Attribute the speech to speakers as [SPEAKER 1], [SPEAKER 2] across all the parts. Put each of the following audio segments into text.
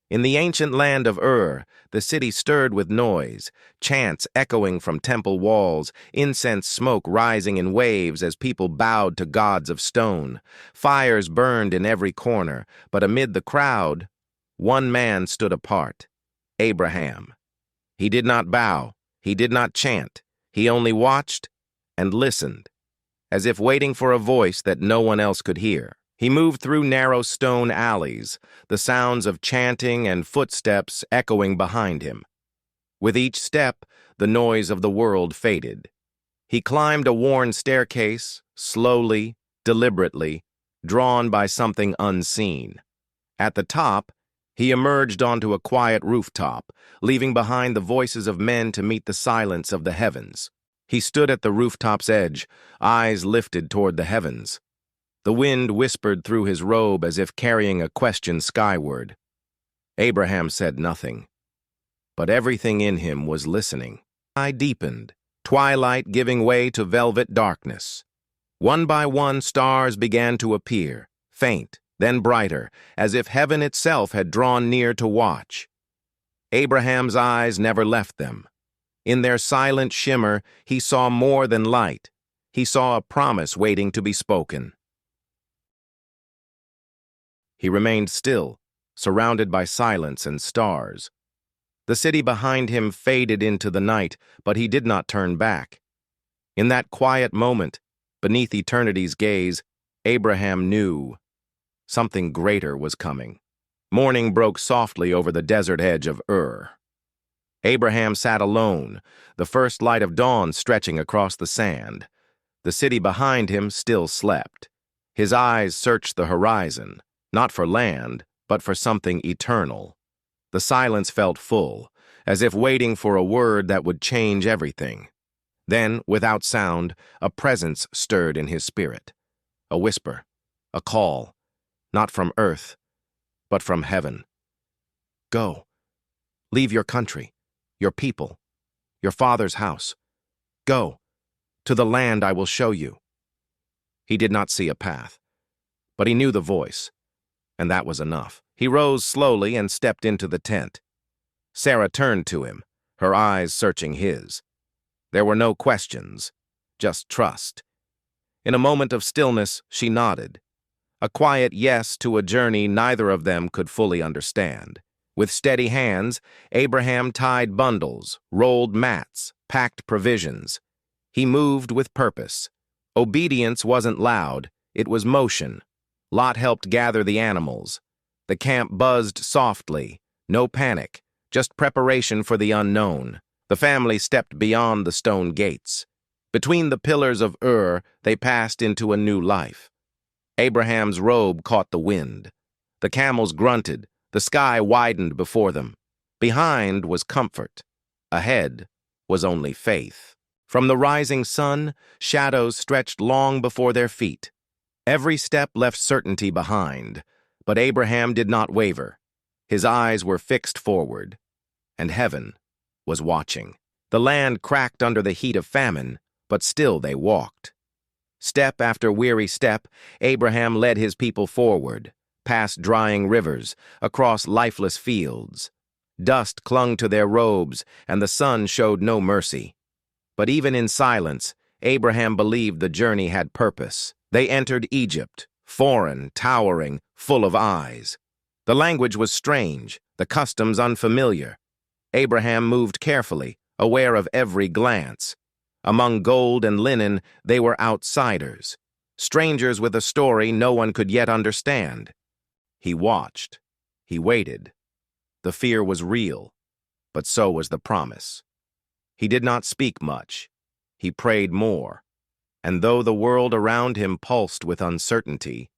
[SPEAKER 1] In the ancient land of the city stirred with noise, chants echoing from temple walls, incense smoke rising in waves as people bowed to gods of stone. Fires burned in every corner, but amid the crowd, one man stood apart: Abraham. He did not bow, he did not chant, he only watched and listened, as if waiting for a voice that no one else could hear. He moved through narrow stone alleys, the sounds of chanting and footsteps echoing behind him. With each step, the noise of the world faded. He climbed a worn staircase, slowly, deliberately, drawn by something unseen. At the top, he emerged onto a quiet rooftop, leaving behind the voices of men to meet the silence of the heavens. He stood at the rooftop's edge, eyes lifted toward the heavens. The wind whispered through his robe as if carrying a question skyward. Abraham said nothing, but everything in him was listening. The sky deepened, twilight giving way to velvet darkness. One by one, stars began to appear, faint, then brighter, as if heaven itself had drawn near to watch. Abraham's eyes never left them. In their silent shimmer, he saw more than light. He saw a promise waiting to be spoken. He remained still, surrounded by silence and stars. The city behind him faded into the night, but he did not turn back. In that quiet moment, beneath eternity's gaze, Abraham knew something greater was coming. Morning broke softly over the desert edge of Abraham sat alone, the first light of dawn stretching across the sand. The city behind him still slept. His eyes searched the horizon, not for land, but for something eternal. The silence felt full, as if waiting for a word that would change everything. Then, without sound, a presence stirred in his spirit. A whisper, a call, not from earth, but from heaven. Go. Leave your country, your people, your father's house. Go. To the land I will show you. He did not see a path, but he knew the voice, and that was enough. He rose slowly and stepped into the tent. Sarah turned to him, her eyes searching his. There were no questions, just trust. In a moment of stillness, she nodded. A quiet yes to a journey neither of them could fully understand. With steady hands, Abraham tied bundles, rolled mats, packed provisions. He moved with purpose. Obedience wasn't loud, it was motion. Lot helped gather the animals. The camp buzzed softly, no panic, just preparation for the unknown. The family stepped beyond the stone gates. Between the pillars of they passed into a new life. Abraham's robe caught the wind. The camels grunted, the sky widened before them. Behind was comfort. Ahead was only faith. From the rising sun, shadows stretched long before their feet. Every step left certainty behind, but Abraham did not waver. His eyes were fixed forward, and heaven was watching. The land cracked under the heat of famine, but still they walked. Step after weary step, Abraham led his people forward, past drying rivers, across lifeless fields. Dust clung to their robes, and the sun showed no mercy. But even in silence, Abraham believed the journey had purpose. They entered Egypt, foreign, towering, full of eyes. The language was strange, the customs unfamiliar. Abraham moved carefully, aware of every glance. Among gold and linen, they were outsiders, strangers with a story no one could yet understand. He watched. He waited. The fear was real, but so was the promise. He did not speak much. He prayed more. And though the world around him pulsed with uncertainty,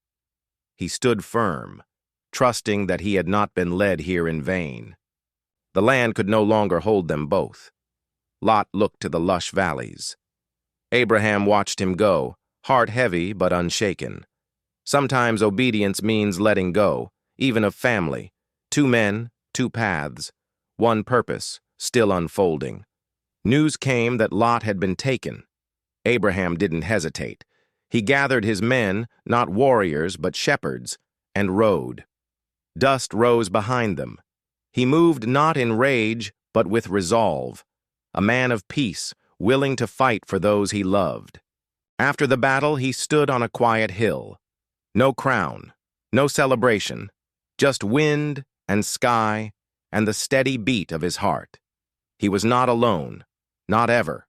[SPEAKER 1] he stood firm, trusting that he had not been led here in vain. The land could no longer hold them both. Lot looked to the lush valleys. Abraham watched him go, heart heavy but unshaken. Sometimes obedience means letting go, even of family. 2 men, 2 paths, 1 purpose, still unfolding. News came that Lot had been taken. Abraham didn't hesitate. He gathered his men, not warriors but shepherds, and rode. Dust rose behind them. He moved not in rage, but with resolve, a man of peace, willing to fight for those he loved. After the battle, he stood on a quiet hill. No crown, no celebration, just wind and sky and the steady beat of his heart. He was not alone, not ever.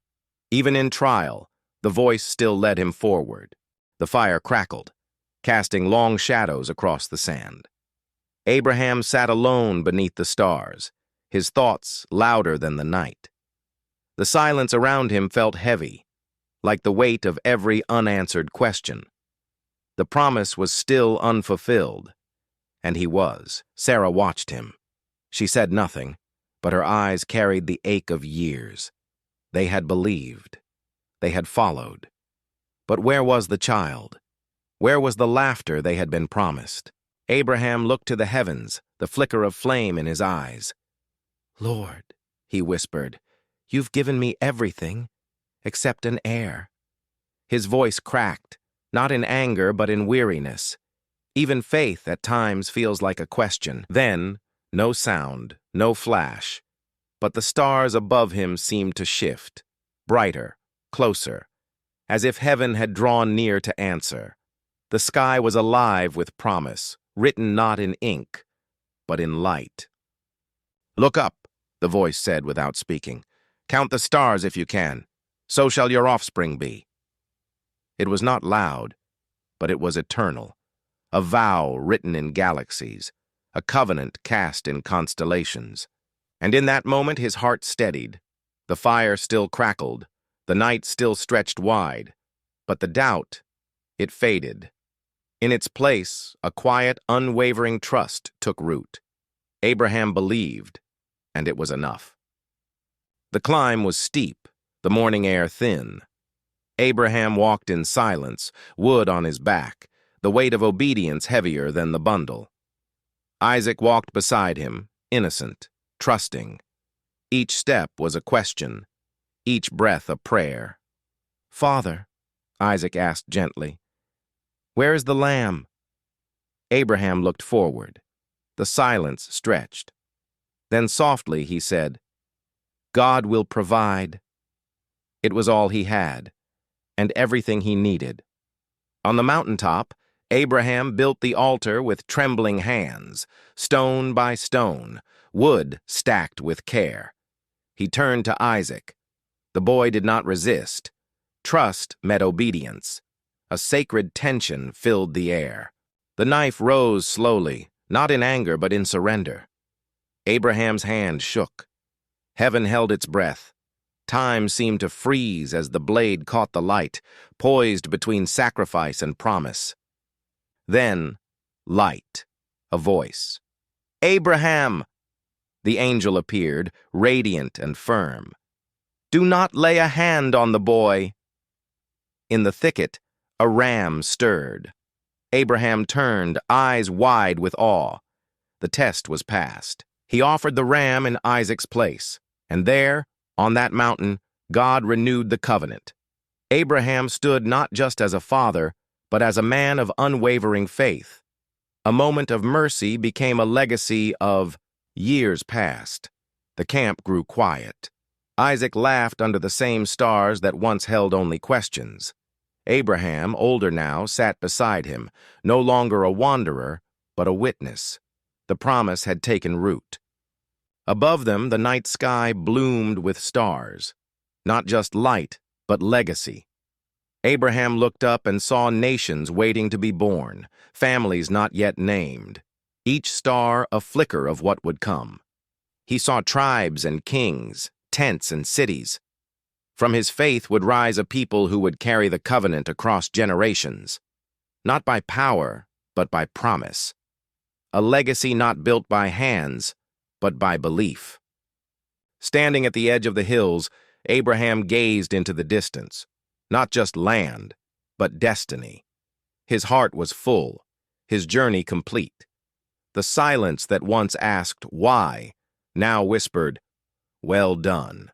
[SPEAKER 1] Even in trial, the voice still led him forward. The fire crackled, casting long shadows across the sand. Abraham sat alone beneath the stars, his thoughts louder than the night. The silence around him felt heavy, like the weight of every unanswered question. The promise was still unfulfilled, and he was. Sarah watched him. She said nothing, but her eyes carried the ache of years. They had believed. They had followed. But where was the child? Where was the laughter they had been promised? Abraham looked to the heavens, the flicker of flame in his eyes. "Lord," he whispered, "you've given me everything except an heir." His voice cracked, not in anger but in weariness. Even faith at times feels like a question. Then, no sound, no flash, but the stars above him seemed to shift, brighter, closer, as if heaven had drawn near to answer. The sky was alive with promise, written not in ink, but in light. "Look up," the voice said without speaking. "Count the stars if you can. So shall your offspring be." It was not loud, but it was eternal, a vow written in galaxies, a covenant cast in constellations. And in that moment his heart steadied. The fire still crackled, the night still stretched wide, but the doubt, it faded. In its place, a quiet, unwavering trust took root. Abraham believed, and it was enough. The climb was steep, the morning air thin. Abraham walked in silence, wood on his back, the weight of obedience heavier than the bundle. Isaac walked beside him, innocent, trusting. Each step was a question, each breath a prayer. "Father," Isaac asked gently, "where is the lamb?" Abraham looked forward. The silence stretched. Then softly he said, "God will provide." It was all he had, and everything he needed. On the mountaintop, Abraham built the altar with trembling hands, stone by stone, wood stacked with care. He turned to Isaac. The boy did not resist. Trust met obedience. A sacred tension filled the air. The knife rose slowly, not in anger but in surrender. Abraham's hand shook. Heaven held its breath. Time seemed to freeze as the blade caught the light, poised between sacrifice and promise. Then, light, a voice. "Abraham!" The angel appeared, radiant and firm. "Do not lay a hand on the boy." In the thicket, a ram stirred. Abraham turned, eyes wide with awe. The test was passed. He offered the ram in Isaac's place, and there, on that mountain, God renewed the covenant. Abraham stood not just as a father, but as a man of unwavering faith. A moment of mercy became a legacy of years past. The camp grew quiet. Isaac laughed under the same stars that once held only questions. Abraham, older now, sat beside him, no longer a wanderer, but a witness. The promise had taken root. Above them, the night sky bloomed with stars. Not just light, but legacy. Abraham looked up and saw nations waiting to be born, families not yet named, each star a flicker of what would come. He saw tribes and kings, tents and cities. From his faith would rise a people who would carry the covenant across generations, not by power, but by promise. A legacy not built by hands, but by belief. Standing at the edge of the hills, Abraham gazed into the distance. Not just land, but destiny. His heart was full, his journey complete. The silence that once asked, "Why?" now whispered, "Well done."